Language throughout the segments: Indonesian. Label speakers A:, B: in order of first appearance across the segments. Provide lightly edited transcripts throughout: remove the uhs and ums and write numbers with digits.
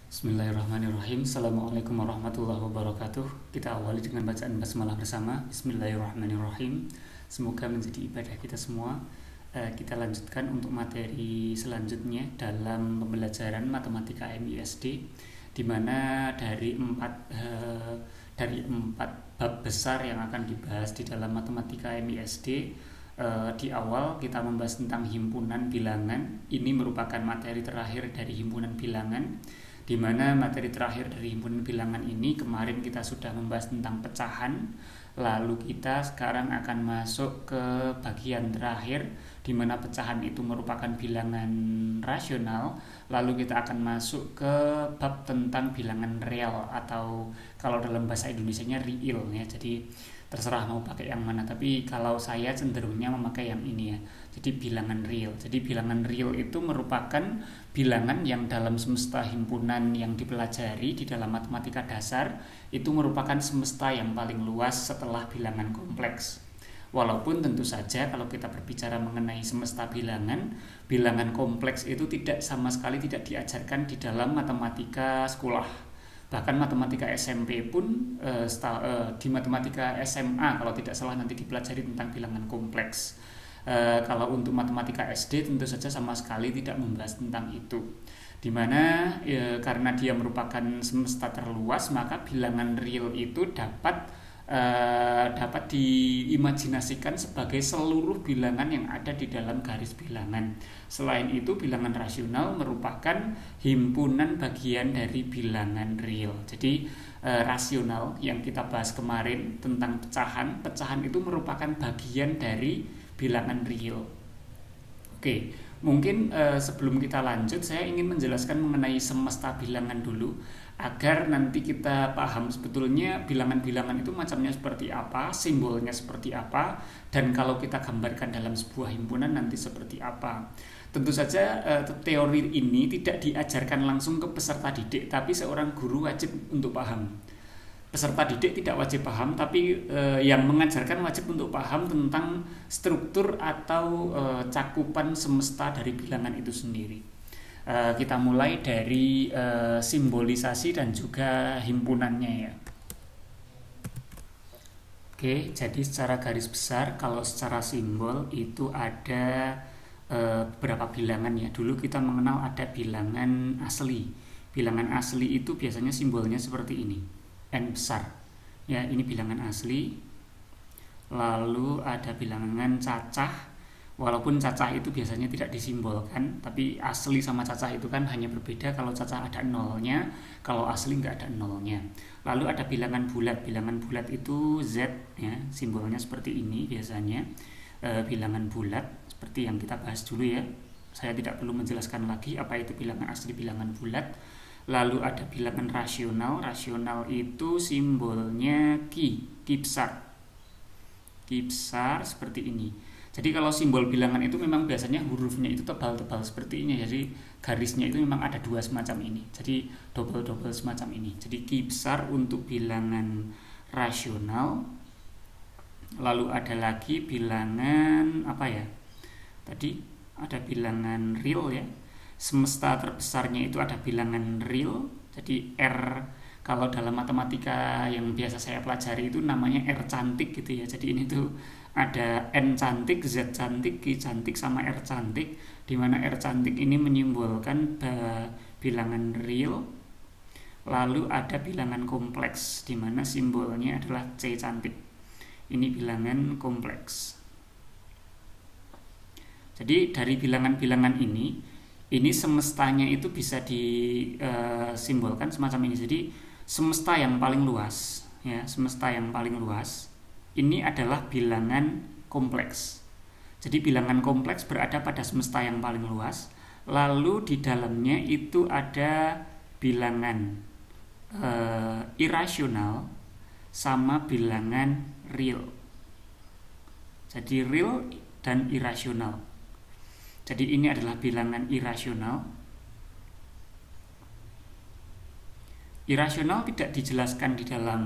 A: Bismillahirrahmanirrahim. Assalamualaikum warahmatullahi wabarakatuh. Kita awali dengan bacaan basmalah bersama. Bismillahirrahmanirrahim. Semoga menjadi ibadah kita semua. Kita lanjutkan untuk materi selanjutnya dalam pembelajaran matematika MISD, di mana dari empat bab besar yang akan dibahas di dalam matematika MISD. Di awal kita membahas tentang himpunan bilangan. Ini merupakan materi terakhir dari himpunan bilangan, di mana materi terakhir dari himpunan bilangan ini kemarin kita sudah membahas tentang pecahan. Lalu kita sekarang akan masuk ke bagian terakhir, di mana pecahan itu merupakan bilangan rasional. Lalu kita akan masuk ke bab tentang bilangan real, atau kalau dalam bahasa Indonesianya real ya. Jadi terserah mau pakai yang mana, tapi kalau saya cenderungnya memakai yang ini ya. Jadi bilangan real. Jadi bilangan real itu merupakan bilangan yang dalam semesta himpunan yang dipelajari di dalam matematika dasar itu merupakan semesta yang paling luas setelah bilangan kompleks. Walaupun tentu saja kalau kita berbicara mengenai semesta bilangan, bilangan kompleks itu sama sekali tidak diajarkan di dalam matematika sekolah. Bahkan matematika SMP pun di matematika SMA kalau tidak salah nanti dipelajari tentang bilangan kompleks. Kalau untuk matematika SD tentu saja sama sekali tidak membahas tentang itu. Dimana karena dia merupakan semesta terluas, maka bilangan real itu dapat diimajinasikan sebagai seluruh bilangan yang ada di dalam garis bilangan. Selain itu, bilangan rasional merupakan himpunan bagian dari bilangan real. Jadi rasional yang kita bahas kemarin tentang pecahan itu merupakan bagian dari bilangan real. Oke, mungkin sebelum kita lanjut saya ingin menjelaskan mengenai semesta bilangan dulu, agar nanti kita paham sebetulnya bilangan-bilangan itu macamnya seperti apa, simbolnya seperti apa, dan kalau kita gambarkan dalam sebuah himpunan nanti seperti apa. Tentu saja teori ini tidak diajarkan langsung ke peserta didik, tapi seorang guru wajib untuk paham. Peserta didik tidak wajib paham, tapi yang mengajarkan wajib untuk paham tentang struktur atau cakupan semesta dari bilangan itu sendiri. Kita mulai dari simbolisasi dan juga himpunannya ya. Oke, jadi secara garis besar kalau secara simbol itu ada beberapa bilangan ya. Dulu kita mengenal ada bilangan asli. Bilangan asli itu biasanya simbolnya seperti ini, N besar. Ya, ini bilangan asli. Lalu ada bilangan cacah. Walaupun cacah itu biasanya tidak disimbolkan, tapi asli sama cacah itu kan hanya berbeda. Kalau cacah ada nolnya, kalau asli nggak ada nolnya. Lalu ada bilangan bulat. Bilangan bulat itu Z ya, simbolnya seperti ini biasanya. Bilangan bulat seperti yang kita bahas dulu ya. Saya tidak perlu menjelaskan lagi apa itu bilangan asli, bilangan bulat. Lalu ada bilangan rasional. Rasional itu simbolnya Ki besar. Ki besar seperti ini. Jadi kalau simbol bilangan itu memang biasanya hurufnya itu tebal-tebal seperti ini. Jadi garisnya itu memang ada dua semacam ini. Jadi double-double semacam ini. Jadi Ki besar untuk bilangan rasional. Lalu ada lagi bilangan apa ya? Tadi ada bilangan real ya. Semesta terbesarnya itu ada bilangan real. Jadi R, kalau dalam matematika yang biasa saya pelajari itu namanya R cantik gitu ya. Jadi ini tuh ada N cantik, Z cantik, Q cantik, sama R cantik, di mana R cantik ini menyimbolkan bilangan real. Lalu ada bilangan kompleks, di mana simbolnya adalah C cantik. Ini bilangan kompleks. Jadi dari bilangan-bilangan ini semestanya itu bisa disimbolkan semacam ini. Jadi semesta yang paling luas ya, semesta yang paling luas ini adalah bilangan kompleks. Jadi bilangan kompleks berada pada semesta yang paling luas. Lalu di dalamnya itu ada bilangan irasional sama bilangan real. Jadi real dan irasional. Jadi ini adalah bilangan irasional. Irasional tidak dijelaskan di dalam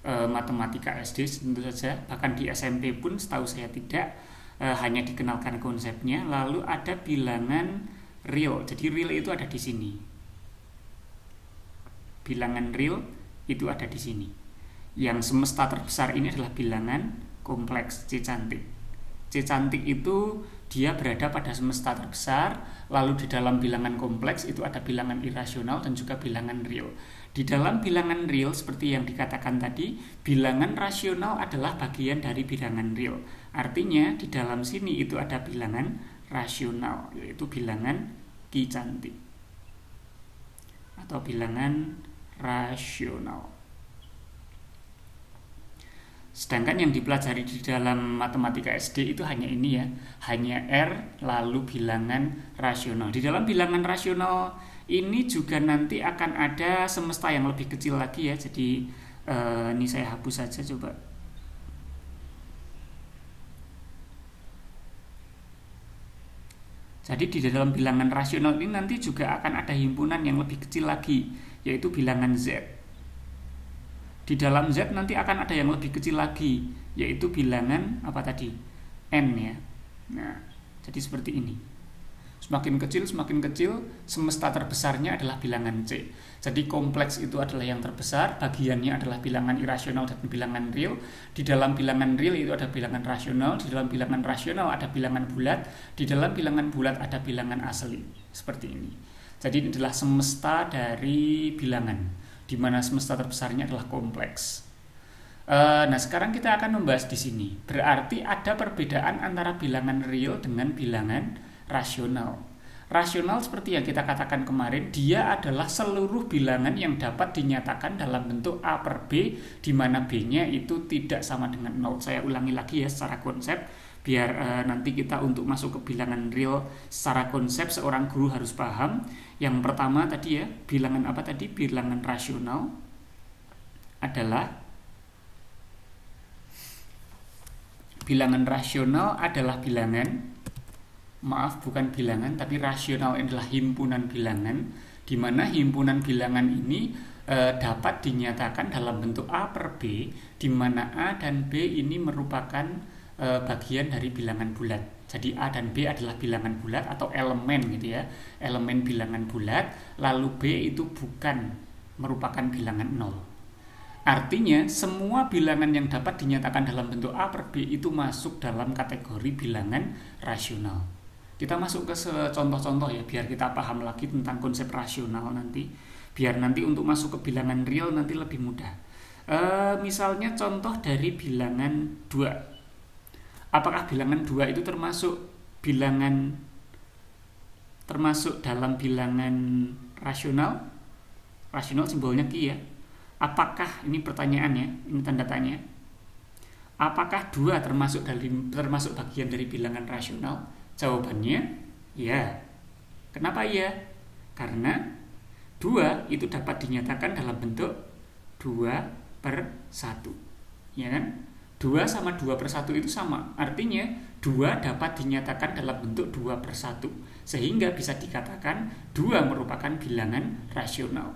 A: matematika SD tentu saja, bahkan di SMP pun setahu saya tidak, hanya dikenalkan konsepnya. Lalu ada bilangan real. Jadi real itu ada di sini. Bilangan real itu ada di sini. Yang semesta terbesar ini adalah bilangan kompleks C cantik. C cantik itu dia berada pada semesta terbesar, lalu di dalam bilangan kompleks itu ada bilangan irasional dan juga bilangan real. Di dalam bilangan real, seperti yang dikatakan tadi, bilangan rasional adalah bagian dari bilangan real. Artinya di dalam sini itu ada bilangan rasional, yaitu bilangan Ki cantik atau bilangan rasional. Sedangkan yang dipelajari di dalam matematika SD itu hanya ini ya, hanya R lalu bilangan rasional. Di dalam bilangan rasional ini juga nanti akan ada semesta yang lebih kecil lagi ya. Jadi ini saya hapus saja coba. Jadi di dalam bilangan rasional ini nanti juga akan ada himpunan yang lebih kecil lagi, yaitu bilangan Z. Di dalam Z nanti akan ada yang lebih kecil lagi, yaitu bilangan apa tadi? N ya. Nah, jadi seperti ini. Semakin kecil, semesta terbesarnya adalah bilangan C. Jadi kompleks itu adalah yang terbesar, bagiannya adalah bilangan irasional dan bilangan real. Di dalam bilangan real itu ada bilangan rasional, di dalam bilangan rasional ada bilangan bulat, di dalam bilangan bulat ada bilangan asli. Seperti ini. Jadi ini adalah semesta dari bilangan, di mana semesta terbesarnya adalah kompleks. Nah, sekarang kita akan membahas di sini. Berarti ada perbedaan antara bilangan real dengan bilangan rasional. Rasional seperti yang kita katakan kemarin, dia adalah seluruh bilangan yang dapat dinyatakan dalam bentuk A per B, di mana B-nya itu tidak sama dengan 0. Saya ulangi lagi ya secara konsep, biar nanti kita untuk masuk ke bilangan real secara konsep seorang guru harus paham. Yang pertama tadi ya, bilangan apa tadi? Bilangan rasional adalah bilangan, maaf bukan bilangan tapi rasional adalah himpunan bilangan, di mana himpunan bilangan ini dapat dinyatakan dalam bentuk A per B, di mana A dan B ini merupakan bagian dari bilangan bulat. Jadi A dan B adalah bilangan bulat atau elemen gitu ya, elemen bilangan bulat, lalu B itu bukan merupakan bilangan 0. Artinya semua bilangan yang dapat dinyatakan dalam bentuk A per B itu masuk dalam kategori bilangan rasional. Kita masuk ke contoh-contoh ya, biar kita paham lagi tentang konsep rasional nanti, biar nanti untuk masuk ke bilangan real nanti lebih mudah. Misalnya contoh dari bilangan 2. Apakah bilangan 2 itu termasuk dalam bilangan rasional? Rasional simbolnya Ki ya. Apakah, ini pertanyaannya, ini tanda tanya. Apakah 2 termasuk bagian dari bilangan rasional? Jawabannya ya. Kenapa ya? Karena 2 itu dapat dinyatakan dalam bentuk 2/1. Ya kan? 2 sama 2/1 itu sama. Artinya 2 dapat dinyatakan dalam bentuk 2/1. Sehingga bisa dikatakan 2 merupakan bilangan rasional.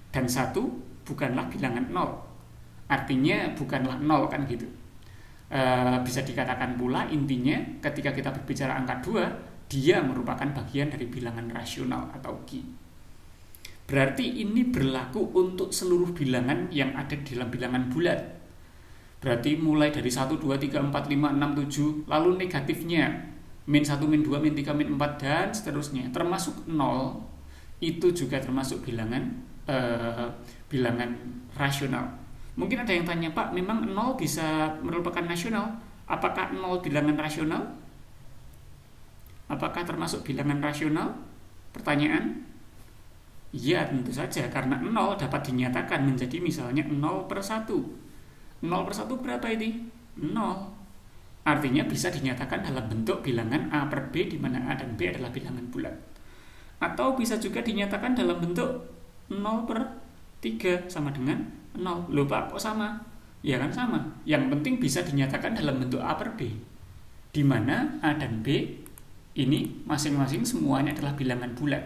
A: Dan 1 bukanlah bilangan 0. Artinya bukanlah 0 kan gitu. Bisa dikatakan pula intinya ketika kita berbicara angka 2, dia merupakan bagian dari bilangan rasional atau Ki. Berarti ini berlaku untuk seluruh bilangan yang ada di dalam bilangan bulat. Berarti mulai dari 1, 2, 3, 4, 5, 6, 7, lalu negatifnya -1, -2, -3, -4 dan seterusnya, termasuk 0, itu juga termasuk bilangan rasional. Mungkin ada yang tanya, Pak, memang 0 bisa merupakan rasional? Apakah 0 bilangan rasional? Apakah termasuk bilangan rasional? Pertanyaan? Ya, tentu saja, karena 0 dapat dinyatakan menjadi misalnya 0/1. 0/1 berapa ini? 0. Artinya bisa dinyatakan dalam bentuk bilangan A per B, di mana A dan B adalah bilangan bulat. Atau bisa juga dinyatakan dalam bentuk 0/3 sama dengan 0. Loh Pak, kok sama? Ya kan sama. Yang penting bisa dinyatakan dalam bentuk A per B, di mana A dan B ini masing-masing semuanya adalah bilangan bulat.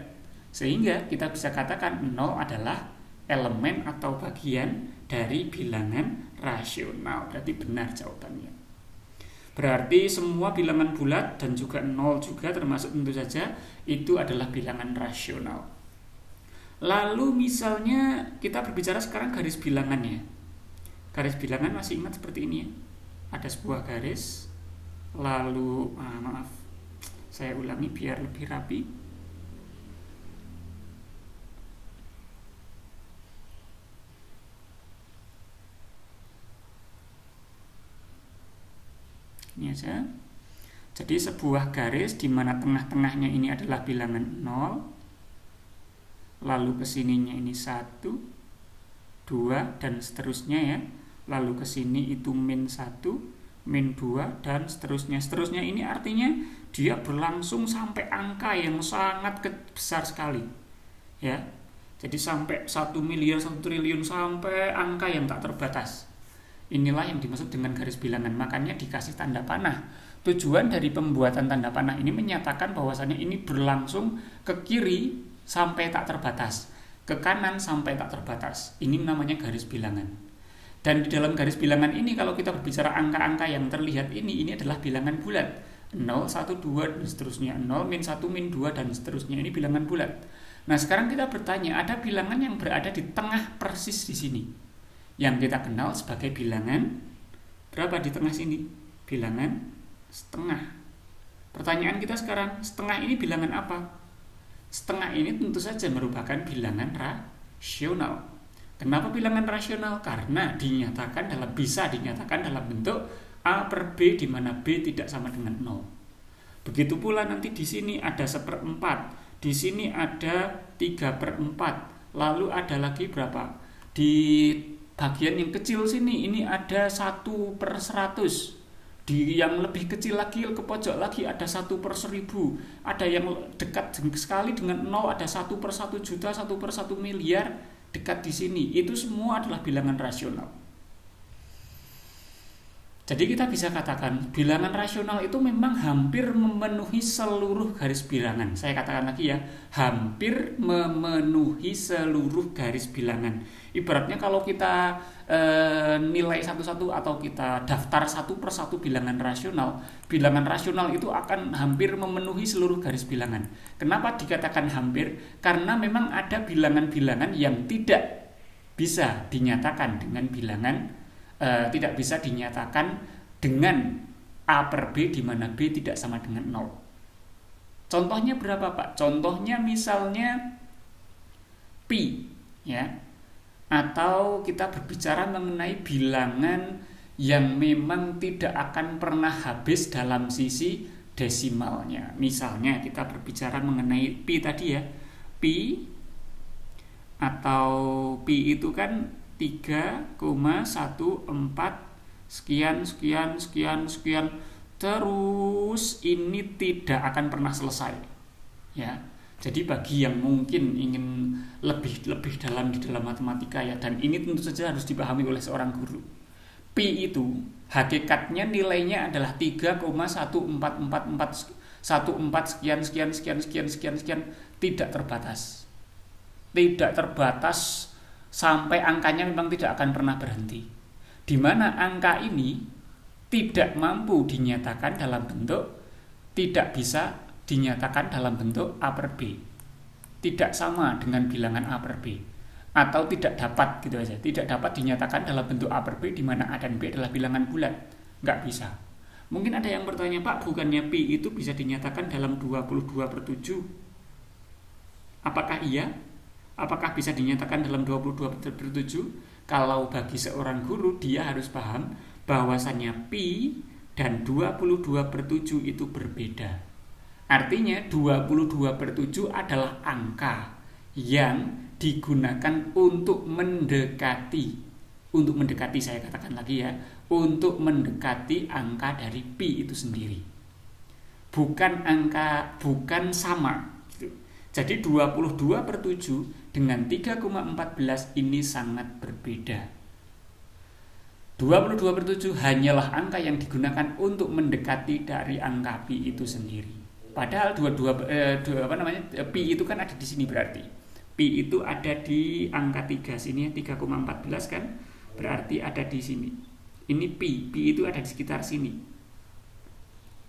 A: Sehingga kita bisa katakan 0 adalah elemen atau bagian dari bilangan rasional. Berarti benar jawabannya. Berarti semua bilangan bulat dan juga 0 juga termasuk tentu saja itu adalah bilangan rasional. Lalu misalnya kita berbicara sekarang garis bilangan ya. Garis bilangan masih ingat seperti ini ya. Ada sebuah garis, lalu maaf, saya ulangi biar lebih rapi. Ini aja. Jadi sebuah garis di mana tengah-tengahnya ini adalah bilangan 0, lalu kesininya ini 1, 2, dan seterusnya ya. Lalu kesini itu min 1, min 2, dan seterusnya. Seterusnya ini artinya dia berlangsung sampai angka yang sangat besar sekali. Ya. Jadi sampai 1 miliar, 1 triliun, sampai angka yang tak terbatas. Inilah yang dimaksud dengan garis bilangan. Makanya dikasih tanda panah. Tujuan dari pembuatan tanda panah ini menyatakan bahwasannya ini berlangsung ke kiri sampai tak terbatas, ke kanan sampai tak terbatas. Ini namanya garis bilangan. Dan di dalam garis bilangan ini kalau kita berbicara angka-angka yang terlihat ini adalah bilangan bulat. 0, 1, 2, dan seterusnya. 0, min 1, min 2, dan seterusnya. Ini bilangan bulat. Nah sekarang kita bertanya, ada bilangan yang berada di tengah persis di sini, yang kita kenal sebagai bilangan berapa di tengah sini? Bilangan setengah. Pertanyaan kita sekarang, setengah ini bilangan apa? Setengah ini tentu saja merupakan bilangan rasional. Kenapa bilangan rasional? Karena bisa dinyatakan dalam bentuk A per B, di mana B tidak sama dengan 0. Begitu pula nanti di sini ada 1/4, di sini ada 3/4, lalu ada lagi berapa? Di bagian yang kecil sini ini ada 1/100. Di yang lebih kecil lagi ke pojok lagi ada 1/1000. Ada yang dekat sekali dengan 0, ada 1/1.000.000, 1/1 miliar dekat di sini. Itu semua adalah bilangan rasional. Jadi kita bisa katakan bilangan rasional itu memang hampir memenuhi seluruh garis bilangan. Saya katakan lagi ya, hampir memenuhi seluruh garis bilangan. Ibaratnya kalau kita nilai satu-satu atau kita daftar satu persatu bilangan rasional itu akan hampir memenuhi seluruh garis bilangan. Kenapa dikatakan hampir? Karena memang ada bilangan-bilangan yang tidak bisa dinyatakan dengan tidak bisa dinyatakan dengan A per B, di mana B tidak sama dengan 0. Contohnya berapa Pak? Contohnya misalnya pi ya. Atau kita berbicara mengenai bilangan yang memang tidak akan pernah habis dalam sisi desimalnya. Misalnya kita berbicara mengenai pi tadi ya. Pi atau pi itu kan 3,14 sekian terus ini tidak akan pernah selesai ya. Jadi bagi yang mungkin ingin lebih dalam di dalam matematika ya, dan ini tentu saja harus dipahami oleh seorang guru, pi itu hakikatnya nilainya adalah 3,144414 sekian, tidak terbatas sampai angkanya memang tidak akan pernah berhenti, di mana angka ini tidak mampu dinyatakan dalam bentuk, tidak bisa dinyatakan dalam bentuk A per B, tidak sama dengan bilangan A per B, atau tidak dapat gitu aja, tidak dapat dinyatakan dalam bentuk A per B, di mana A dan B adalah bilangan bulat, nggak bisa. Mungkin ada yang bertanya, Pak, bukannya pi itu bisa dinyatakan dalam 22/7? Apakah iya? Apakah bisa dinyatakan dalam 22/7? Kalau bagi seorang guru, dia harus paham bahwasannya pi dan 22/7 itu berbeda. Artinya 22/7 adalah angka yang digunakan untuk mendekati, saya katakan lagi ya, untuk mendekati angka dari pi itu sendiri. Bukan sama. Jadi 22/7 dengan 3,14 ini sangat berbeda. 22/7 hanyalah angka yang digunakan untuk mendekati dari angka pi itu sendiri. Padahal pi itu kan ada di sini, berarti pi itu ada di angka 3 sini, 3,14 kan? Berarti ada di sini. Ini pi itu ada di sekitar sini.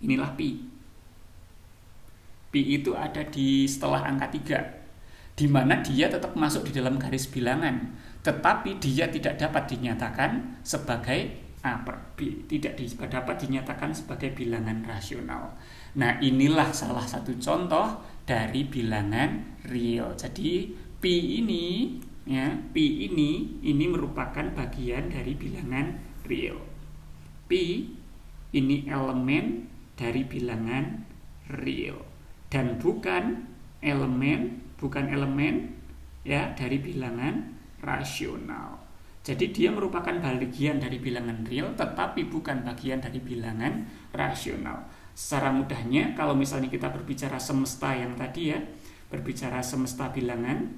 A: Inilah pi. Pi itu ada di setelah angka 3. di mana dia tetap masuk di dalam garis bilangan, tetapi dia tidak dapat dinyatakan sebagai A per B, tidak dapat dinyatakan sebagai bilangan rasional. Nah, inilah salah satu contoh dari bilangan real. Jadi P ini ya, P ini merupakan bagian dari bilangan real. P ini elemen dari bilangan real dan bukan elemen ya dari bilangan rasional. Jadi dia merupakan bagian dari bilangan real tetapi bukan bagian dari bilangan rasional. Secara mudahnya kalau misalnya kita berbicara semesta yang tadi ya, berbicara semesta bilangan,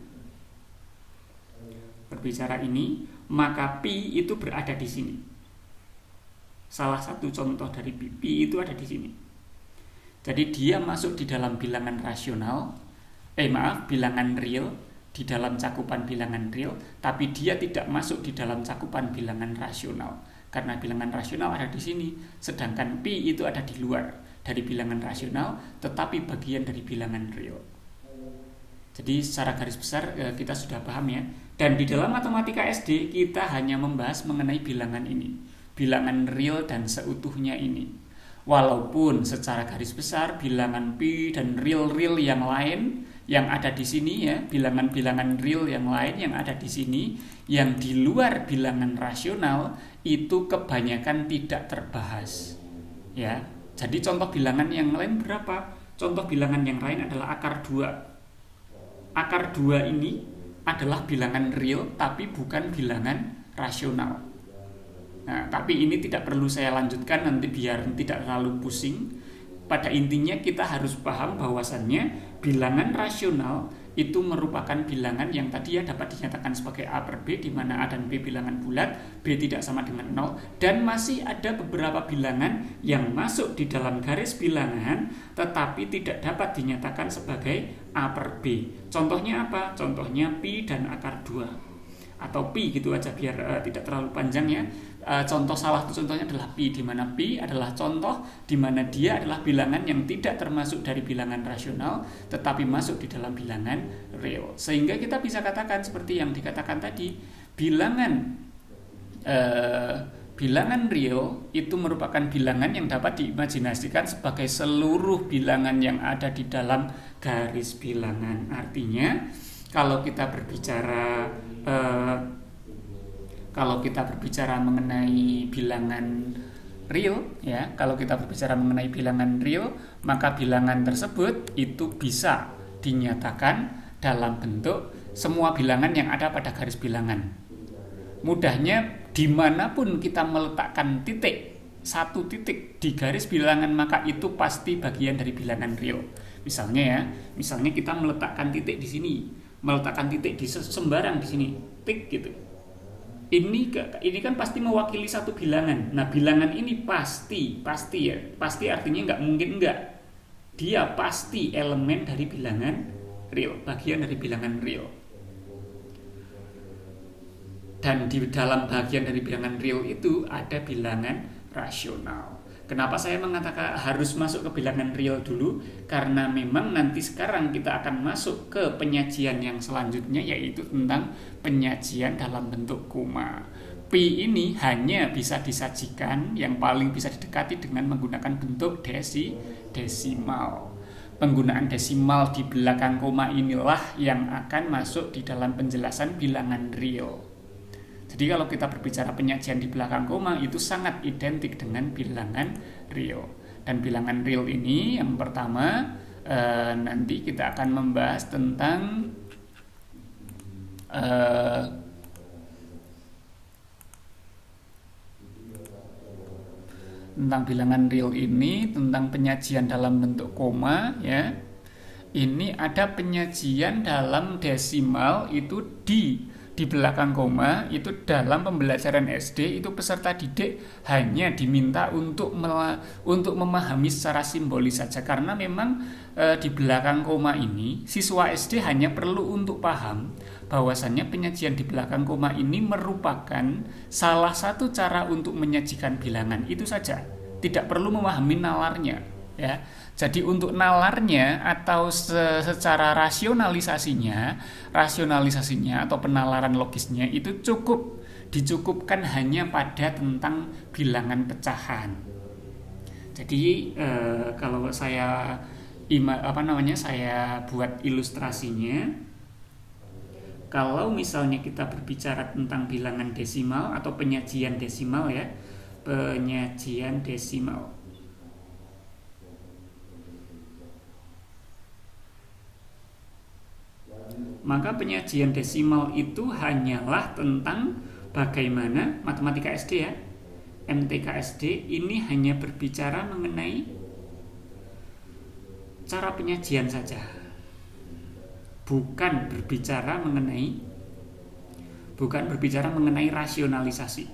A: berbicara ini, maka Pi itu berada di sini. Salah satu contoh dari Pi itu ada di sini. Jadi dia masuk di dalam bilangan rasional, bilangan real, di dalam cakupan bilangan real, tapi dia tidak masuk di dalam cakupan bilangan rasional. Karena bilangan rasional ada di sini, sedangkan Pi itu ada di luar dari bilangan rasional, tetapi bagian dari bilangan real. Jadi secara garis besar kita sudah paham ya. Dan di dalam matematika SD kita hanya membahas mengenai bilangan ini, bilangan real dan seutuhnya ini. Walaupun secara garis besar bilangan Pi dan real yang lain yang ada di sini ya, bilangan-bilangan real yang lain yang ada di sini yang di luar bilangan rasional itu kebanyakan tidak terbahas. Ya. Jadi contoh bilangan yang lain berapa? Contoh bilangan yang lain adalah akar 2. Akar 2 ini adalah bilangan real tapi bukan bilangan rasional. Nah, tapi ini tidak perlu saya lanjutkan nanti biar tidak terlalu pusing. Pada intinya kita harus paham bahwasannya bilangan rasional itu merupakan bilangan yang tadi ya dapat dinyatakan sebagai A per B, di mana A dan B bilangan bulat, B tidak sama dengan 0, dan masih ada beberapa bilangan yang masuk di dalam garis bilangan tetapi tidak dapat dinyatakan sebagai A per B. Contohnya apa? Contohnya Pi dan akar 2. Atau Pi gitu aja biar tidak terlalu panjang ya. Contoh salah satu contohnya adalah Pi, di mana Pi adalah contoh di mana dia adalah bilangan yang tidak termasuk dari bilangan rasional tetapi masuk di dalam bilangan real. Sehingga kita bisa katakan seperti yang dikatakan tadi, bilangan real itu merupakan bilangan yang dapat diimajinasikan sebagai seluruh bilangan yang ada di dalam garis bilangan. Artinya kalau kita berbicara mengenai bilangan real ya, maka bilangan tersebut itu bisa dinyatakan dalam bentuk semua bilangan yang ada pada garis bilangan. Mudahnya dimanapun kita meletakkan satu titik di garis bilangan maka itu pasti bagian dari bilangan real. Misalnya kita meletakkan titik di sini, meletakkan titik di sembarang di sini, tik gitu. Ini kan pasti mewakili satu bilangan. Nah, bilangan ini pasti artinya nggak mungkin enggak. Dia pasti elemen dari bilangan real, bagian dari bilangan real. Dan di dalam bagian dari bilangan real itu ada bilangan rasional. Kenapa saya mengatakan harus masuk ke bilangan real dulu? Karena memang nanti sekarang kita akan masuk ke penyajian yang selanjutnya, yaitu tentang penyajian dalam bentuk koma. Pi ini hanya bisa disajikan, yang paling bisa didekati dengan menggunakan bentuk desimal. Penggunaan desimal di belakang koma inilah yang akan masuk di dalam penjelasan bilangan real. Jadi kalau kita berbicara penyajian di belakang koma itu sangat identik dengan bilangan real. Dan bilangan real ini yang pertama nanti kita akan membahas tentang bilangan real ini, tentang penyajian dalam bentuk koma ya. Ini ada penyajian dalam desimal itu di belakang koma. Itu dalam pembelajaran SD itu peserta didik hanya diminta untuk memahami secara simbolis saja, karena memang di belakang koma ini siswa SD hanya perlu untuk paham bahwasannya penyajian di belakang koma ini merupakan salah satu cara untuk menyajikan bilangan, itu saja, tidak perlu memahami nalarnya. ya. Jadi untuk nalarnya atau secara rasionalisasinya atau penalaran logisnya itu dicukupkan hanya pada tentang bilangan pecahan. Jadi kalau saya saya buat ilustrasinya, kalau misalnya kita berbicara tentang bilangan desimal atau penyajian desimal ya, penyajian desimal. Maka penyajian desimal itu hanyalah tentang bagaimana matematika SD ya, MTK SD ini hanya berbicara mengenai cara penyajian saja, bukan berbicara mengenai rasionalisasi.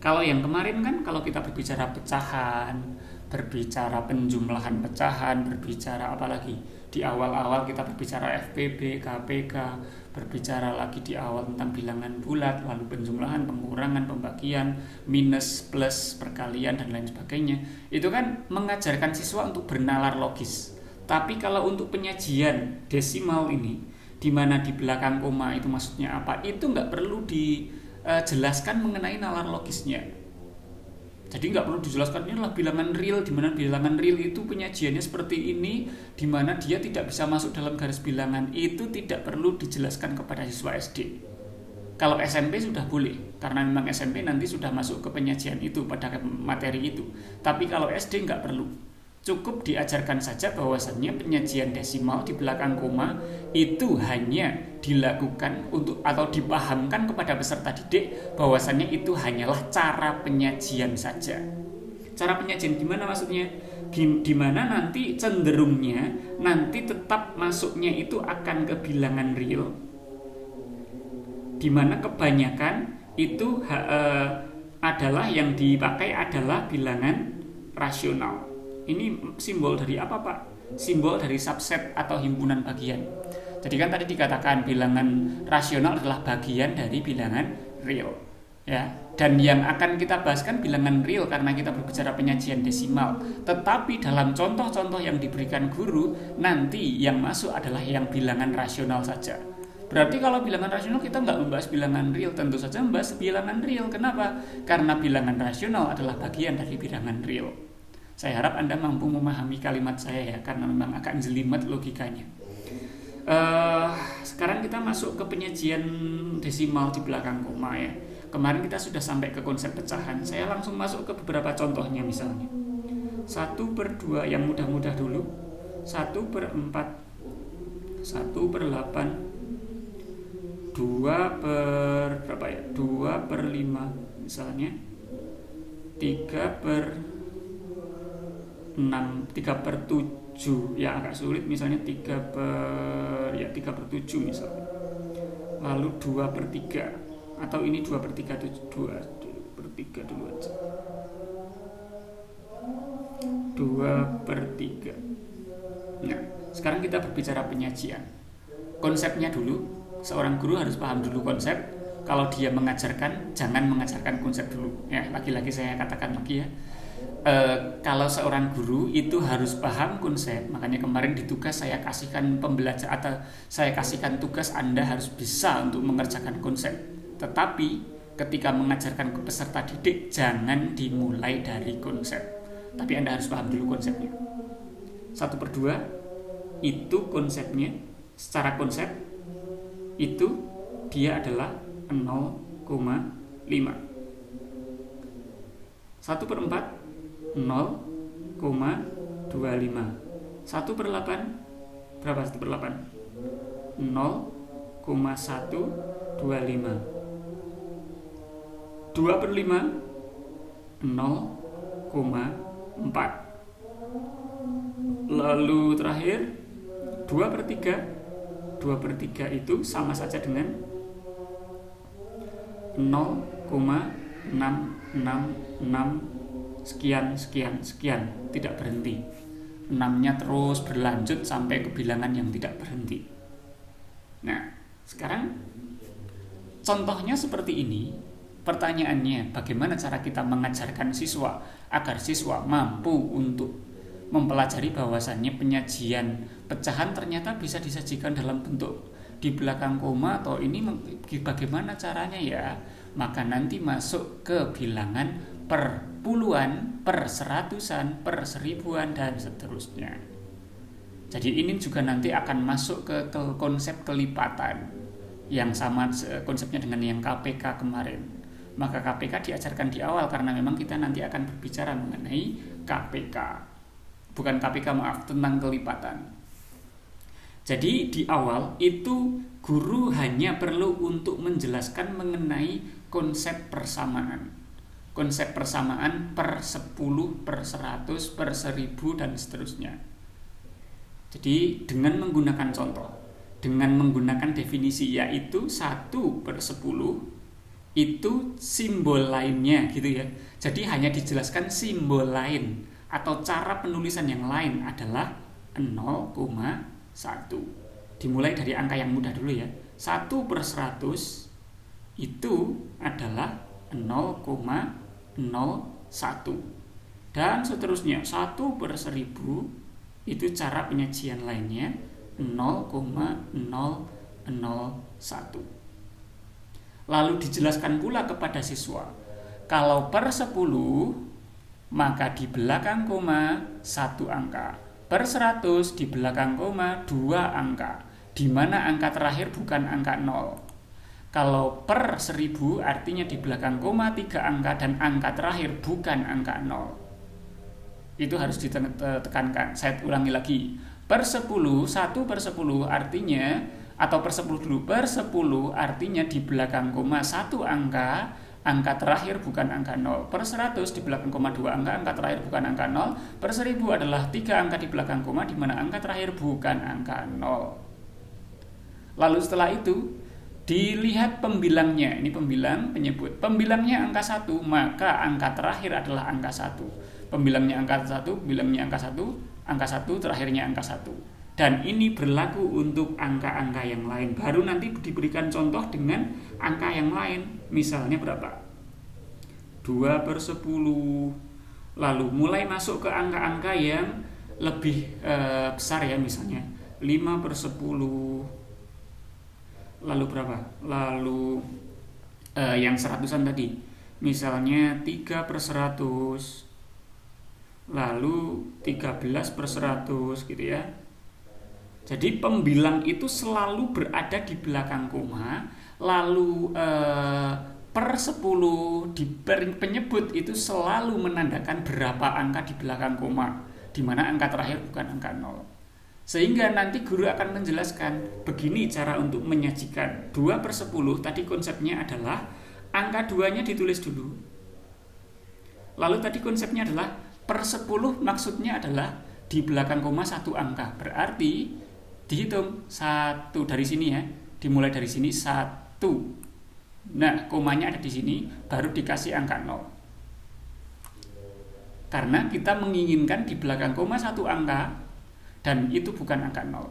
A: Kalau yang kemarin kan, kalau kita berbicara pecahan, berbicara penjumlahan pecahan, berbicara apalagi di awal-awal kita berbicara FPB, KPK, berbicara lagi di awal tentang bilangan bulat, lalu penjumlahan, pengurangan, pembagian, minus, plus, perkalian dan lain sebagainya. Itu kan mengajarkan siswa untuk bernalar logis. Tapi kalau untuk penyajian desimal ini, di mana di belakang koma itu maksudnya apa, itu nggak perlu dijelaskan mengenai nalar logisnya. Jadi nggak perlu dijelaskan ini adalah bilangan real, di mana bilangan real itu penyajiannya seperti ini, di mana dia tidak bisa masuk dalam garis bilangan. Itu tidak perlu dijelaskan kepada siswa SD. Kalau SMP sudah boleh, karena memang SMP nanti sudah masuk ke penyajian itu pada materi itu. Tapi kalau SD nggak perlu. Cukup diajarkan saja bahwasannya penyajian desimal di belakang koma itu hanya dilakukan untuk atau dipahamkan kepada peserta didik bahwasannya itu hanyalah cara penyajian saja. Cara penyajian gimana maksudnya? Dimana nanti cenderungnya nanti tetap masuknya itu akan ke bilangan real, dimana kebanyakan itu adalah yang dipakai adalah bilangan rasional. Ini simbol dari apa Pak? Simbol dari subset atau himpunan bagian. Jadi kan tadi dikatakan bilangan rasional adalah bagian dari bilangan real, ya. Dan yang akan kita bahas kan bilangan real karena kita berbicara penyajian desimal. Tetapi dalam contoh-contoh yang diberikan guru nanti yang masuk adalah yang bilangan rasional saja. Berarti kalau bilangan rasional kita nggak membahas bilangan real, tentu saja membahas bilangan real. Kenapa? Karena bilangan rasional adalah bagian dari bilangan real. Saya harap Anda mampu memahami kalimat saya ya, karena memang agak jelimet logikanya. Sekarang kita masuk ke penyajian desimal di belakang koma ya. Kemarin kita sudah sampai ke konsep pecahan. Saya langsung masuk ke beberapa contohnya misalnya. 1/2 yang mudah-mudah dulu. 1/4, 1/8, 2/5 misalnya, 3/6, 3/7 ya agak sulit misalnya 3/7 misalnya, lalu 2/3 atau ini 2/3 dulu aja, 2/3. Nah sekarang kita berbicara penyajian. Konsepnya dulu, seorang guru harus paham dulu konsep. Kalau dia mengajarkan, jangan mengajarkan konsep dulu ya, lagi-lagi saya katakan lagi ya. Kalau seorang guru itu harus paham konsep. Makanya kemarin di tugas saya kasihkan pembelajaran atau saya kasihkan tugas Anda harus bisa untuk mengerjakan konsep. Tetapi ketika mengajarkan ke peserta didik jangan dimulai dari konsep, tapi Anda harus paham dulu konsepnya. 1/2 itu konsepnya, secara konsep itu dia adalah 0,5. 1/4 0,25. 1/8 berapa? 1/8 0,125. 2/5 0,4. Lalu terakhir 2/3. 2/3 itu sama saja dengan 0,666 sekian, tidak berhenti. 6-nya terus berlanjut sampai ke bilangan yang tidak berhenti. Nah, sekarang contohnya seperti ini. Pertanyaannya, bagaimana cara kita mengajarkan siswa agar siswa mampu untuk mempelajari bahwasannya penyajian pecahan ternyata bisa disajikan dalam bentuk di belakang koma, atau ini bagaimana caranya ya, maka nanti masuk ke bilangan per puluhan, per seratusan, per seribuan, dan seterusnya. Jadi ini juga nanti akan masuk ke konsep kelipatan yang sama konsepnya dengan yang KPK kemarin. Maka KPK diajarkan di awal karena memang kita nanti akan berbicara mengenai KPK. Bukan KPK, maaf, tentang kelipatan. Jadi di awal itu guru hanya perlu untuk menjelaskan mengenai konsep persamaan. Konsep persamaan per 10, per 100, per 1000, dan seterusnya. Jadi dengan menggunakan contoh, dengan menggunakan definisi yaitu 1 per 10 itu simbol lainnya gitu ya. Jadi hanya dijelaskan simbol lain atau cara penulisan yang lain adalah 0,1. Dimulai dari angka yang mudah dulu ya. 1 per 100 itu adalah 0,01. Dan seterusnya 1 per 1000 itu cara penyajian lainnya 0,001. Lalu dijelaskan pula kepada siswa, kalau per 10 maka di belakang koma 1 angka, per 100 di belakang koma 2 angka, di mana angka terakhir bukan angka 0. Kalau per 1000 artinya di belakang koma 3 angka dan angka terakhir bukan angka 0. Itu harus ditekankan. Saya ulangi lagi. Per 10, 1 per 10 artinya, atau per 10 dulu, per 10 artinya di belakang koma 1 angka, angka terakhir bukan angka 0. Per 100 di belakang koma 2 angka, angka terakhir bukan angka 0. Per 1000 adalah 3 angka di belakang koma, di mana angka terakhir bukan angka 0. Lalu setelah itu, dilihat pembilangnya. Ini pembilang penyebut. Pembilangnya angka 1, maka angka terakhir adalah angka 1. Pembilangnya angka 1, bilangnya angka 1, angka 1, terakhirnya angka 1. Dan ini berlaku untuk angka-angka yang lain. Baru nanti diberikan contoh dengan angka yang lain. Misalnya berapa? 2 per 10. Lalu mulai masuk ke angka-angka yang lebih besar ya, misalnya 5 per 10. Lalu berapa? Lalu yang seratusan tadi. Misalnya 3 per 100. Lalu 13 per 100 gitu ya. Jadi pembilang itu selalu berada di belakang koma. Lalu per 10 di penyebut itu selalu menandakan berapa angka di belakang koma, di mana angka terakhir bukan angka 0. Sehingga nanti guru akan menjelaskan begini cara untuk menyajikan 2 per 10. Tadi konsepnya adalah angka 2-nya ditulis dulu. Lalu tadi konsepnya adalah per 10 maksudnya adalah di belakang koma 1 angka. Berarti dihitung 1 dari sini ya. Dimulai dari sini 1. Nah, komanya ada di sini, baru dikasih angka 0. Karena kita menginginkan di belakang koma 1 angka, dan itu bukan angka 0.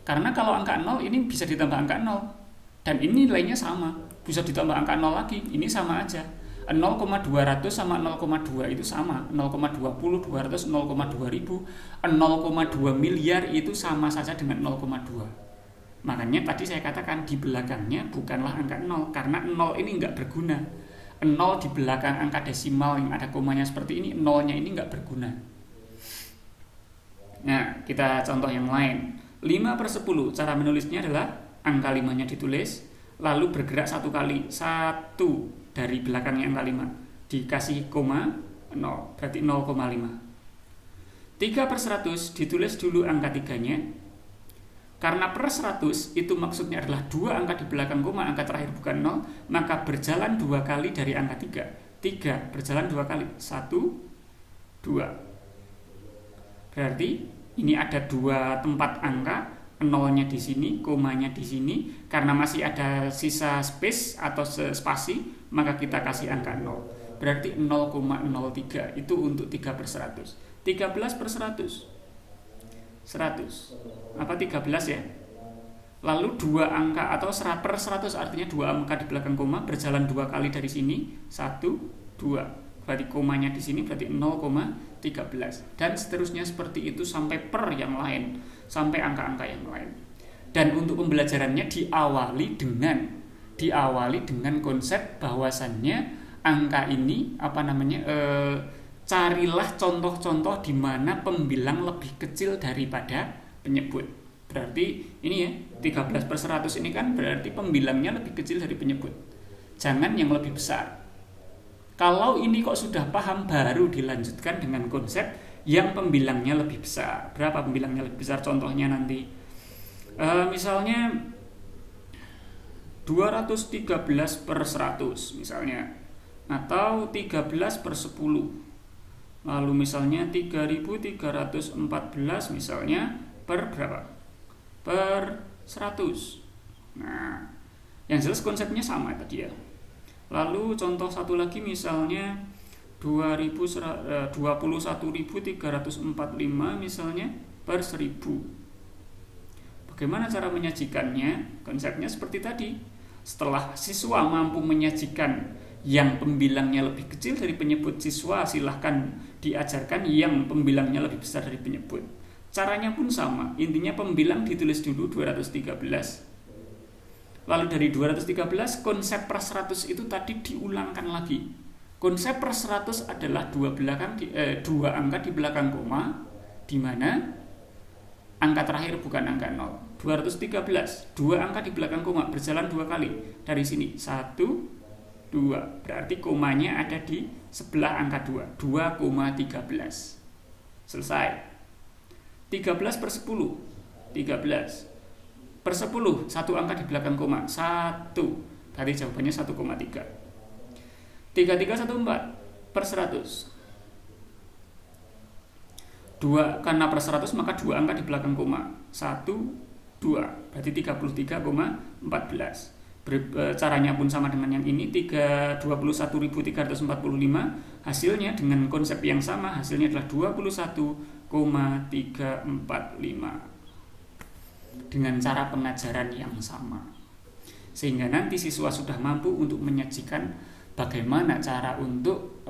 A: Karena kalau angka 0 ini bisa ditambah angka 0. Dan ini nilainya sama, bisa ditambah angka 0 lagi, ini sama aja. 0,200 sama 0,2 itu sama. 0,20, 200, 0,2 ribu. 0,2 miliar itu sama saja dengan 0,2. Makanya tadi saya katakan di belakangnya bukanlah angka 0, karena 0 ini nggak berguna. 0 di belakang angka desimal yang ada komanya seperti ini, 0-nya ini nggak berguna. Nah, kita contoh yang lain. 5 per 10, cara menulisnya adalah angka 5-nya ditulis, lalu bergerak 1 kali. 1 dari belakangnya angka 5 dikasih koma 0, berarti 0,5. 3 per 100 ditulis dulu angka 3-nya. Karena per 100 itu maksudnya adalah 2 angka di belakang koma, angka terakhir bukan 0, maka berjalan 2 kali dari angka 3. 3 berjalan 2 kali. 1, 2. Berarti ini ada 2 tempat angka, 0-nya di sini, komanya di sini. Karena masih ada sisa space atau spasi, maka kita kasih angka 0. Berarti 0,03 itu untuk 3 per 100. 13 per 100. 100. Apa 13 ya? Lalu 2 angka atau per 100 artinya 2 angka di belakang koma, berjalan 2 kali dari sini. 1, 2. berarti komanya di sini berarti 0,13 dan seterusnya seperti itu sampai per yang lain, sampai angka-angka yang lain. Dan untuk pembelajarannya diawali dengan konsep bahwasannya angka ini carilah contoh-contoh di mana pembilang lebih kecil daripada penyebut. Berarti ini ya 13/100 ini kan berarti pembilangnya lebih kecil dari penyebut. Jangan yang lebih besar. Kalau ini kok sudah paham, baru dilanjutkan dengan konsep yang pembilangnya lebih besar. Berapa pembilangnya lebih besar? Contohnya nanti misalnya 213/100 misalnya, atau 13/10, lalu misalnya 3314 misalnya per berapa? Per 100. Nah, yang jelas konsepnya sama tadi ya. Lalu contoh satu lagi misalnya 21.345 misalnya per 1000. Bagaimana cara menyajikannya? Konsepnya seperti tadi. Setelah siswa mampu menyajikan yang pembilangnya lebih kecil dari penyebut, siswa silahkan diajarkan yang pembilangnya lebih besar dari penyebut. Caranya pun sama. Intinya pembilang ditulis dulu 213. Lalu dari 213 konsep per 100 itu tadi diulangkan lagi. Konsep per 100 adalah dua angka di belakang koma, di mana angka terakhir bukan angka 0. 213, dua angka di belakang koma berjalan dua kali. Dari sini 1, 2. Berarti komanya ada di sebelah angka 2, 2,13. Selesai. 13/10, 13 per 10, satu angka di belakang koma 1, berarti jawabannya 1,3. 3314 per 100, 2, karena per 100 maka dua angka di belakang koma 1, 2, berarti 33,14. Caranya pun sama dengan yang ini, 21.345, hasilnya dengan konsep yang sama, hasilnya adalah 21,345 dengan cara pengajaran yang sama. Sehingga nanti siswa sudah mampu untuk menyajikan bagaimana cara untuk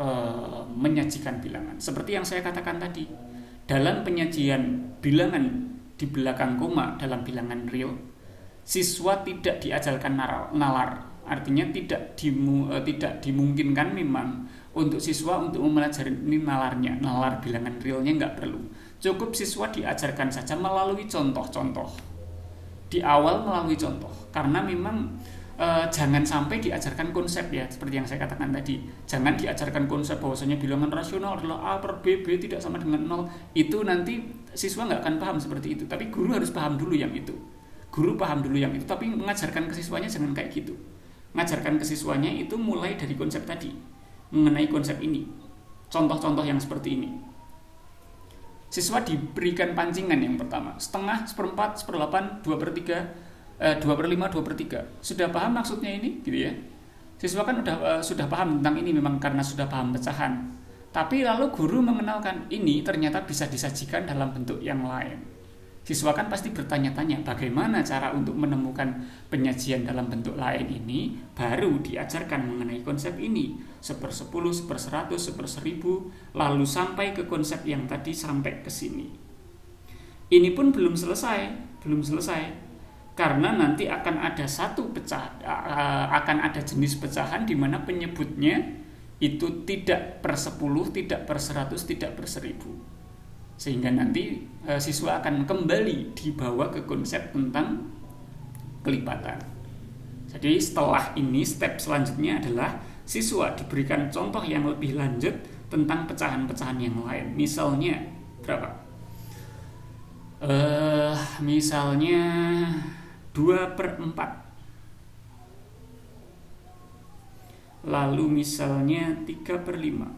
A: menyajikan bilangan. Seperti yang saya katakan tadi, dalam penyajian bilangan di belakang koma dalam bilangan real, siswa tidak diajarkan nalar. Artinya tidak dimungkinkan memang untuk siswa untuk mempelajari ini nalarnya. Nalar bilangan realnya nggak perlu. Cukup siswa diajarkan saja melalui contoh-contoh. Di awal melalui contoh. Karena memang jangan sampai diajarkan konsep ya, seperti yang saya katakan tadi. Jangan diajarkan konsep bahwasanya bilangan rasional adalah A per B, B tidak sama dengan 0. Itu nanti siswa nggak akan paham seperti itu. Tapi guru harus paham dulu yang itu. Tapi mengajarkan ke siswanya jangan kayak gitu. Mengajarkan ke siswanya itu mulai dari konsep tadi, mengenai konsep ini, contoh-contoh yang seperti ini. Siswa diberikan pancingan yang pertama, setengah, seperempat, seperlapan, 2/3, 2/5, 2/3. Sudah paham maksudnya ini, gitu ya? Siswa kan sudah paham tentang ini memang karena sudah paham pecahan. Tapi lalu guru mengenalkan ini ternyata bisa disajikan dalam bentuk yang lain. Siswa kan pasti bertanya-tanya bagaimana cara untuk menemukan penyajian dalam bentuk lain ini, baru diajarkan mengenai konsep ini, 1/10, 1/100, 1/1000, lalu sampai ke konsep yang tadi sampai ke sini. Ini pun belum selesai, karena nanti akan ada akan ada jenis pecahan di mana penyebutnya itu tidak per 10, tidak per 100, tidak per 1000. Sehingga nanti siswa akan kembali dibawa ke konsep tentang kelipatan. Jadi setelah ini step selanjutnya adalah siswa diberikan contoh yang lebih lanjut tentang pecahan-pecahan yang lain. Misalnya berapa? Misalnya 2/4. Lalu misalnya 3/5.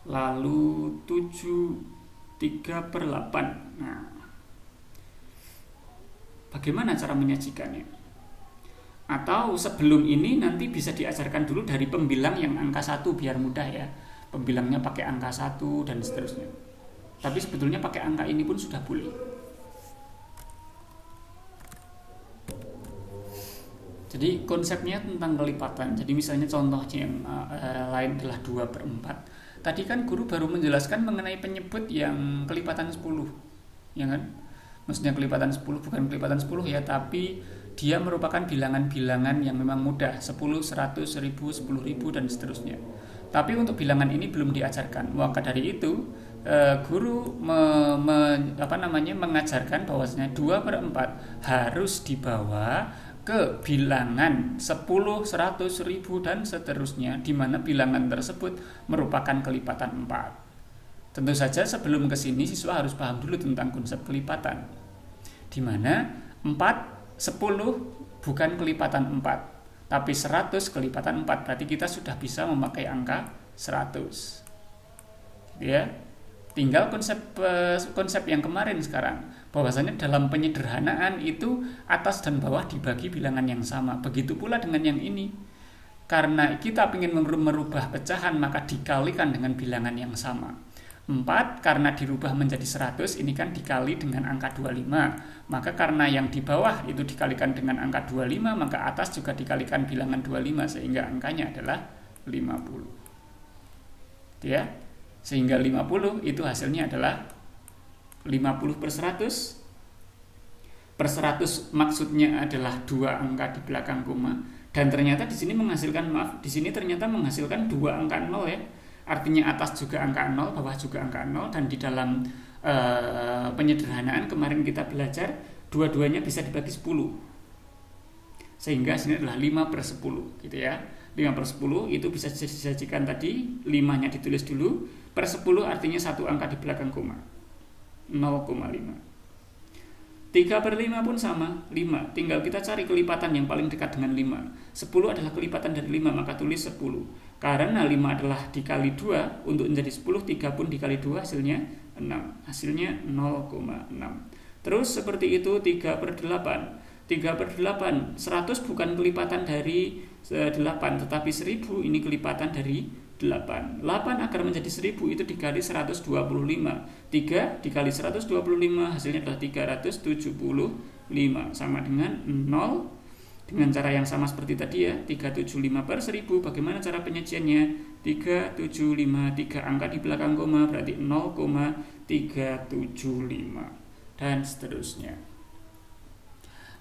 A: Lalu 3/8. Nah, bagaimana cara menyajikannya? Atau sebelum ini nanti bisa diajarkan dulu dari pembilang yang angka 1 biar mudah ya. Pembilangnya pakai angka 1 dan seterusnya. Tapi sebetulnya pakai angka ini pun sudah boleh. Jadi konsepnya tentang kelipatan. Jadi misalnya contohnya yang lain adalah 2/4. Tadi kan guru baru menjelaskan mengenai penyebut yang kelipatan 10, ya kan? Maksudnya kelipatan 10 bukan kelipatan 10 ya, tapi dia merupakan bilangan-bilangan yang memang mudah, 10, 100, 1000, 10.000 dan seterusnya. Tapi untuk bilangan ini belum diajarkan. Maka dari itu guru mengajarkan bahwasanya 2/4 harus dibawa ke bilangan 10, 100, 1000 dan seterusnya, di mana bilangan tersebut merupakan kelipatan 4. Tentu saja sebelum ke sini siswa harus paham dulu tentang konsep kelipatan, di mana 4, 10 bukan kelipatan 4, tapi 100 kelipatan 4. Berarti kita sudah bisa memakai angka 100. Ya. Tinggal konsep yang kemarin sekarang, bahwasanya dalam penyederhanaan itu atas dan bawah dibagi bilangan yang sama. Begitu pula dengan yang ini. Karena kita ingin merubah pecahan, maka dikalikan dengan bilangan yang sama. 4 karena dirubah menjadi 100, ini kan dikali dengan angka 25. Maka karena yang di bawah itu dikalikan dengan angka 25, maka atas juga dikalikan bilangan 25, sehingga angkanya adalah 50. Ya. Sehingga 50 itu hasilnya adalah 50/100. Per 100 maksudnya adalah 2 angka di belakang koma, dan ternyata di sini ternyata menghasilkan 2 angka 0 ya. Artinya atas juga angka 0, bawah juga angka 0, dan di dalam penyederhanaan kemarin kita belajar dua-duanya bisa dibagi 10. Sehingga sini adalah 5/10 gitu ya. 5/10 itu bisa disajikan tadi, 5-nya ditulis dulu, per 10 artinya 1 angka di belakang koma, 0,5. 3/5 pun sama, 5. Tinggal kita cari kelipatan yang paling dekat dengan 5. 10 adalah kelipatan dari 5, maka tulis 10. Karena 5 adalah dikali 2, untuk menjadi 10, 3 pun dikali 2 hasilnya 6. Hasilnya 0,6. Terus seperti itu 3/8. 3/8, 100 bukan kelipatan dari 8, tetapi 1000 ini kelipatan dari 8. 8 agar menjadi 1000 itu dikali 125. 3 dikali 125 hasilnya adalah 375, sama dengan 0. Dengan cara yang sama seperti tadi ya, 375/1000. Bagaimana cara penyajiannya? 375, 3 angka di belakang koma, berarti 0,375 dan seterusnya.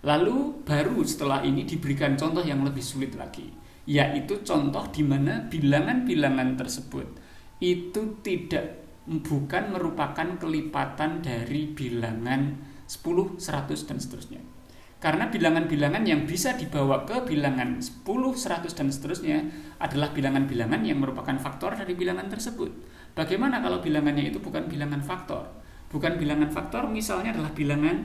A: Lalu baru setelah ini diberikan contoh yang lebih sulit lagi, yaitu contoh di mana bilangan-bilangan tersebut itu bukan merupakan kelipatan dari bilangan 10, 100 dan seterusnya. Karena bilangan-bilangan yang bisa dibawa ke bilangan 10, 100 dan seterusnya adalah bilangan-bilangan yang merupakan faktor dari bilangan tersebut. Bagaimana kalau bilangannya itu bukan bilangan faktor? Bukan bilangan faktor, misalnya adalah bilangan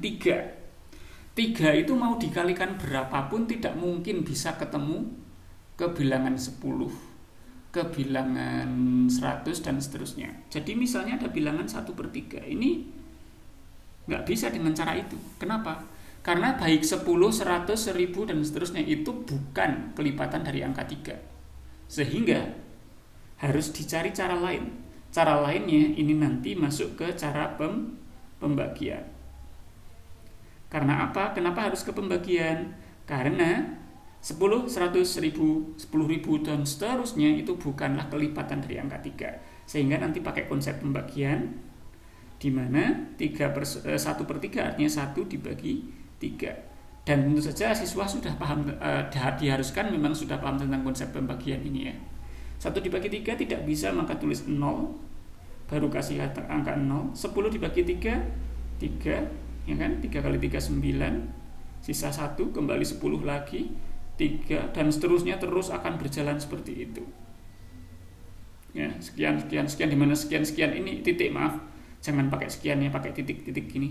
A: 3. 3 itu mau dikalikan berapapun tidak mungkin bisa ketemu ke bilangan 10, ke bilangan 100 dan seterusnya. Jadi misalnya ada bilangan 1/3, ini nggak bisa dengan cara itu. Kenapa? Karena baik 10, 100, 1000 dan seterusnya itu bukan kelipatan dari angka 3. Sehingga harus dicari cara lain. Cara lainnya ini nanti masuk ke cara pembagian. Karena apa? Kenapa harus ke pembagian? Karena 10, 100, 1000, 10.000 dan seterusnya itu bukanlah kelipatan dari angka 3. Sehingga nanti pakai konsep pembagian, di mana 1/3 artinya 1 dibagi 3. Dan tentu saja siswa sudah paham, diharuskan memang sudah paham tentang konsep pembagian ini ya. 1 dibagi 3 tidak bisa, maka tulis 0, baru kasih angka 0. 10 dibagi 3, 3. Ya kan, 3 kali 3 9, sisa 1, kembali 10 lagi, 3, dan seterusnya terus akan berjalan seperti itu ya. Sekian, dimana sekian ini titik, maaf, jangan pakai sekian ya, pakai titik-titik gini,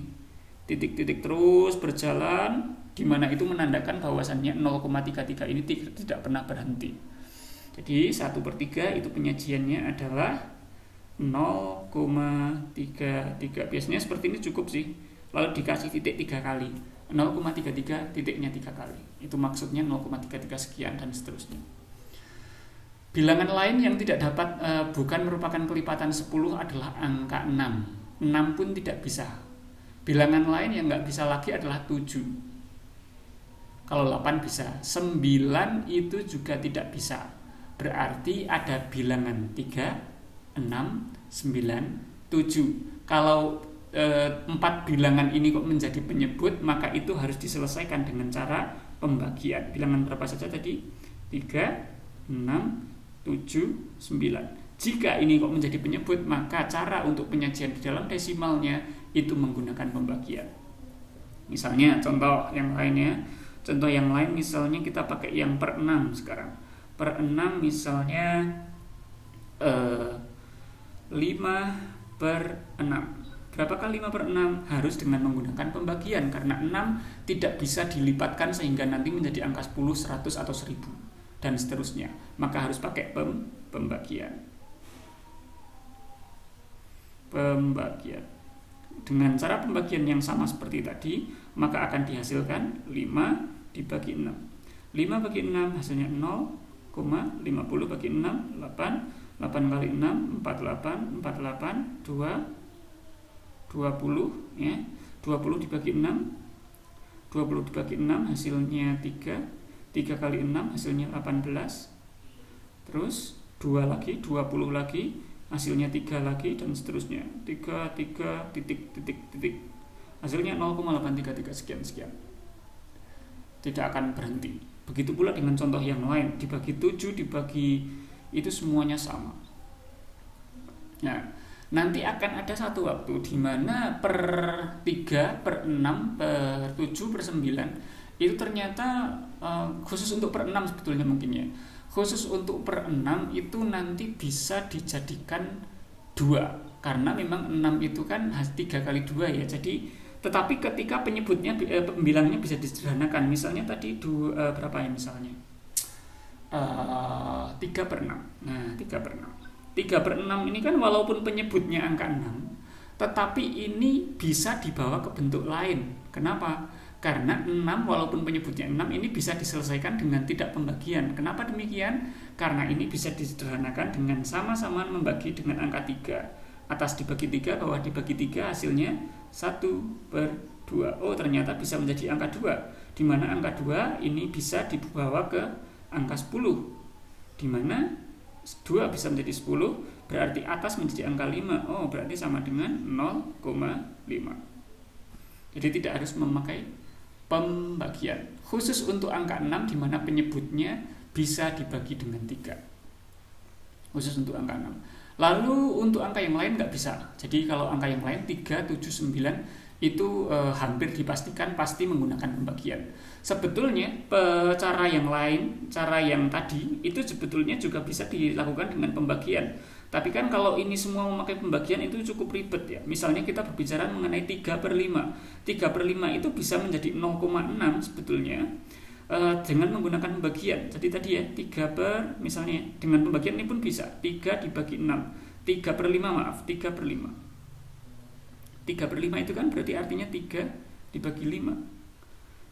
A: titik-titik terus berjalan, dimana itu menandakan bahwasannya 0,33 ini tidak pernah berhenti. Jadi 1/3 itu penyajiannya adalah 0,33. Biasanya seperti ini cukup sih, lalu dikasih titik 3 kali, 0,33 titiknya 3 kali, itu maksudnya 0,33 sekian dan seterusnya. Bilangan lain yang tidak dapat bukan merupakan kelipatan 10 adalah angka 6. 6 pun tidak bisa. Bilangan lain yang nggak bisa lagi adalah 7. Kalau 8 bisa. 9 itu juga tidak bisa. Berarti ada bilangan 3, 6, 9, 7. Kalau 4 bilangan ini kok menjadi penyebut, maka itu harus diselesaikan dengan cara pembagian. Bilangan berapa saja tadi? 3, 6, 7, 9. Jika ini kok menjadi penyebut, maka cara untuk penyajian di dalam desimalnya itu menggunakan pembagian. Misalnya contoh yang lainnya, contoh yang lain misalnya kita pakai yang per 6 sekarang. Per 6 misalnya 5 per 6. Berapakah 5 per 6? Harus dengan menggunakan pembagian, karena 6 tidak bisa dilipatkan sehingga nanti menjadi angka 10, 100, atau 1000 dan seterusnya. Maka harus pakai pembagian. Dengan cara pembagian yang sama seperti tadi, maka akan dihasilkan 5 dibagi 6. 5 bagi 6 hasilnya 0,50 bagi 6, 8. 8 kali 6, 48. 48, 20 ya. 20 dibagi 6. 20 dibagi 6 hasilnya 3. 3 kali 6 hasilnya 18. Terus 2 lagi, 20 lagi, hasilnya 3 lagi, dan seterusnya. 3, titik. Hasilnya 0,833 sekian. Tidak akan berhenti. Begitu pula dengan contoh yang lain. Dibagi 7, dibagi itu semuanya sama. Nah, nanti akan ada satu waktu di mana per 3, per 6, per 7, per 9 itu ternyata khusus untuk per 6 sebetulnya mungkin ya. Khusus untuk per 6 itu nanti bisa dijadikan 2, karena memang 6 itu kan 3 kali 2 ya. Jadi tetapi ketika penyebutnya pembilangnya bisa disederhanakan. Misalnya tadi berapa ya misalnya? 3 per 6. Nah, 3 per 6. 3 per 6 ini kan walaupun penyebutnya angka 6, tetapi ini bisa dibawa ke bentuk lain. Kenapa? Karena 6 walaupun penyebutnya 6 ini bisa diselesaikan dengan tidak pembagian. Kenapa demikian? Karena ini bisa disederhanakan dengan sama-sama membagi dengan angka 3. Atas dibagi 3, bawah dibagi 3, hasilnya 1 per 2. Oh, ternyata bisa menjadi angka 2. Di mana angka 2 ini bisa dibawa ke angka 10. Di mana 2 bisa menjadi 10, berarti atas menjadi angka 5. Oh, berarti sama dengan 0,5. Jadi tidak harus memakai pembagian. Khusus untuk angka 6 di mana penyebutnya bisa dibagi dengan 3. Khusus untuk angka 6. Lalu untuk angka yang lain nggak bisa. Jadi kalau angka yang lain 3, 7, 9 itu hampir dipastikan pasti menggunakan pembagian. Sebetulnya cara yang lain, cara yang tadi itu sebetulnya juga bisa dilakukan dengan pembagian. Tapi kan kalau ini semua memakai pembagian itu cukup ribet ya. Misalnya kita berbicara mengenai 3 per 5. 3 per 5 itu bisa menjadi 0,6 sebetulnya dengan menggunakan pembagian. Jadi tadi ya 3 per, misalnya dengan pembagian ini pun bisa 3 dibagi 6. 3 per 5 maaf, 3 per 5. 3 per 5 itu kan berarti artinya 3 dibagi 5.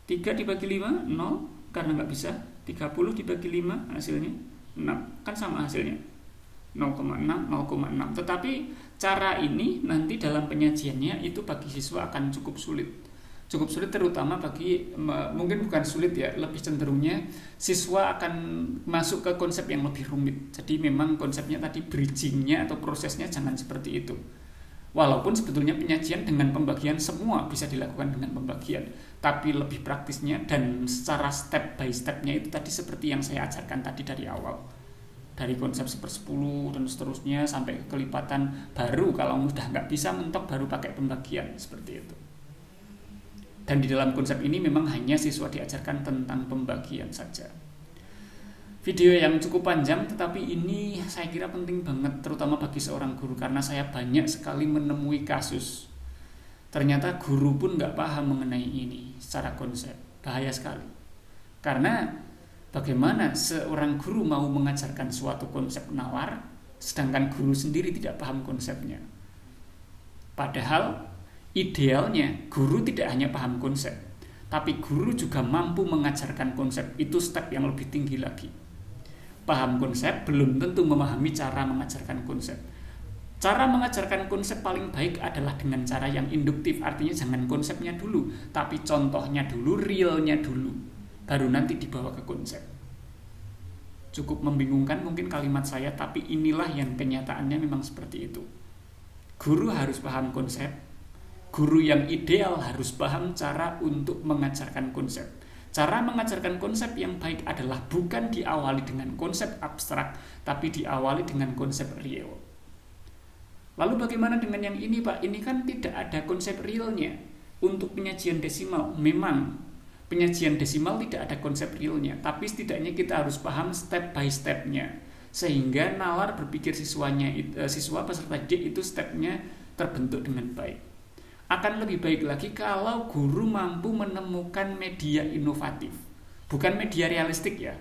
A: 3 dibagi 5, 0, karena nggak bisa. 30 dibagi 5, hasilnya 6. Kan sama hasilnya, 0,6, 0,6. Tetapi cara ini nanti dalam penyajiannya itu bagi siswa akan cukup sulit. Cukup sulit terutama bagi, mungkin bukan sulit ya, lebih cenderungnya siswa akan masuk ke konsep yang lebih rumit. Jadi memang konsepnya tadi bridgingnya atau prosesnya jangan seperti itu. Walaupun sebetulnya penyajian dengan pembagian semua bisa dilakukan dengan pembagian, tapi lebih praktisnya dan secara step by stepnya itu tadi seperti yang saya ajarkan tadi dari awal, dari konsep 1/10 dan seterusnya sampai kelipatan. Baru kalau sudah nggak bisa mentok baru pakai pembagian seperti itu. Dan di dalam konsep ini memang hanya siswa diajarkan tentang pembagian saja. Video yang cukup panjang, tetapi ini saya kira penting banget terutama bagi seorang guru, karena saya banyak sekali menemui kasus ternyata guru pun nggak paham mengenai ini secara konsep. Bahaya sekali, karena bagaimana seorang guru mau mengajarkan suatu konsep nalar sedangkan guru sendiri tidak paham konsepnya. Padahal idealnya guru tidak hanya paham konsep, tapi guru juga mampu mengajarkan konsep. Itu step yang lebih tinggi lagi. Paham konsep belum tentu memahami cara mengajarkan konsep. Cara mengajarkan konsep paling baik adalah dengan cara yang induktif, artinya jangan konsepnya dulu, tapi contohnya dulu, realnya dulu, baru nanti dibawa ke konsep. Cukup membingungkan mungkin kalimat saya, tapi inilah yang kenyataannya memang seperti itu. Guru harus paham konsep, guru yang ideal harus paham cara untuk mengajarkan konsep. Cara mengajarkan konsep yang baik adalah bukan diawali dengan konsep abstrak, tapi diawali dengan konsep real. Lalu bagaimana dengan yang ini, Pak? Ini kan tidak ada konsep realnya. Untuk penyajian desimal, memang penyajian desimal tidak ada konsep realnya, tapi setidaknya kita harus paham step by stepnya, sehingga nalar berpikir siswa peserta didik itu stepnya terbentuk dengan baik. Akan lebih baik lagi kalau guru mampu menemukan media inovatif, bukan media realistik ya,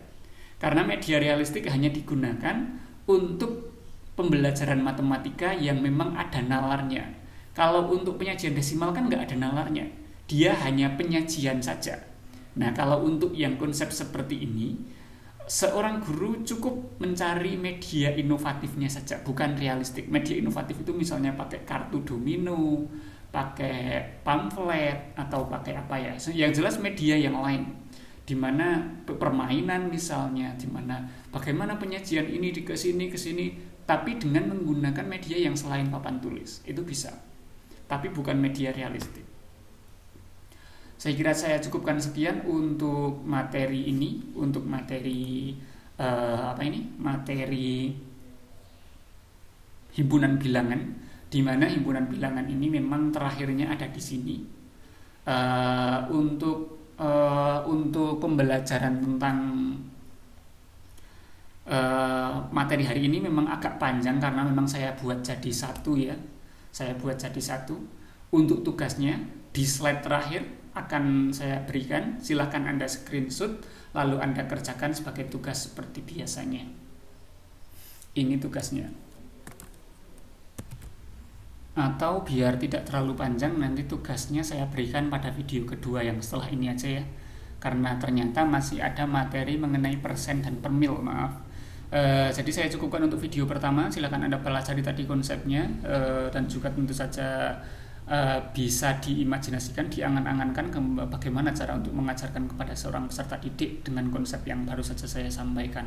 A: karena media realistik hanya digunakan untuk pembelajaran matematika yang memang ada nalarnya. Kalau untuk penyajian desimal kan nggak ada nalarnya, dia hanya penyajian saja. Nah, kalau untuk yang konsep seperti ini, seorang guru cukup mencari media inovatifnya saja, bukan realistik. Media inovatif itu misalnya pakai kartu domino, pakai pamflet, atau pakai apa ya. Yang jelas media yang lain, di mana permainan misalnya, di mana bagaimana penyajian ini ke sini, tapi dengan menggunakan media yang selain papan tulis, itu bisa, tapi bukan media realistik. Saya kira saya cukupkan sekian untuk materi ini, untuk materi materi himpunan bilangan, di mana himpunan bilangan ini memang terakhirnya ada di sini. Untuk pembelajaran tentang materi hari ini memang agak panjang karena memang saya buat jadi satu ya. Saya buat jadi satu. Untuk tugasnya di slide terakhir akan saya berikan. Silahkan Anda screenshot lalu Anda kerjakan sebagai tugas seperti biasanya. Ini tugasnya. Atau biar tidak terlalu panjang, nanti tugasnya saya berikan pada video kedua yang setelah ini aja ya. Karena ternyata masih ada materi mengenai persen dan per mil, maaf. Jadi saya cukupkan untuk video pertama. Silakan Anda pelajari tadi konsepnya, dan juga tentu saja bisa diimajinasikan, diangan-angankan bagaimana cara untuk mengajarkan kepada seorang peserta didik dengan konsep yang baru saja saya sampaikan.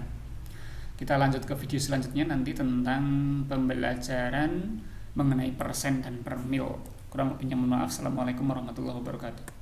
A: Kita lanjut ke video selanjutnya nanti tentang pembelajaran mengenai persen dan per mil. Kurang lebihnya mohon maaf. Assalamualaikum warahmatullahi wabarakatuh.